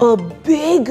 a big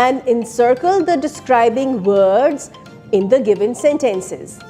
and encircle the describing words in the given sentences.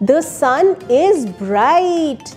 The sun is bright.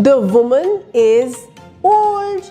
The woman is old.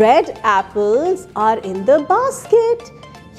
Red apples are in the basket.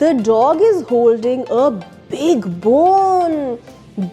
the dog is holding a big bone.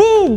big.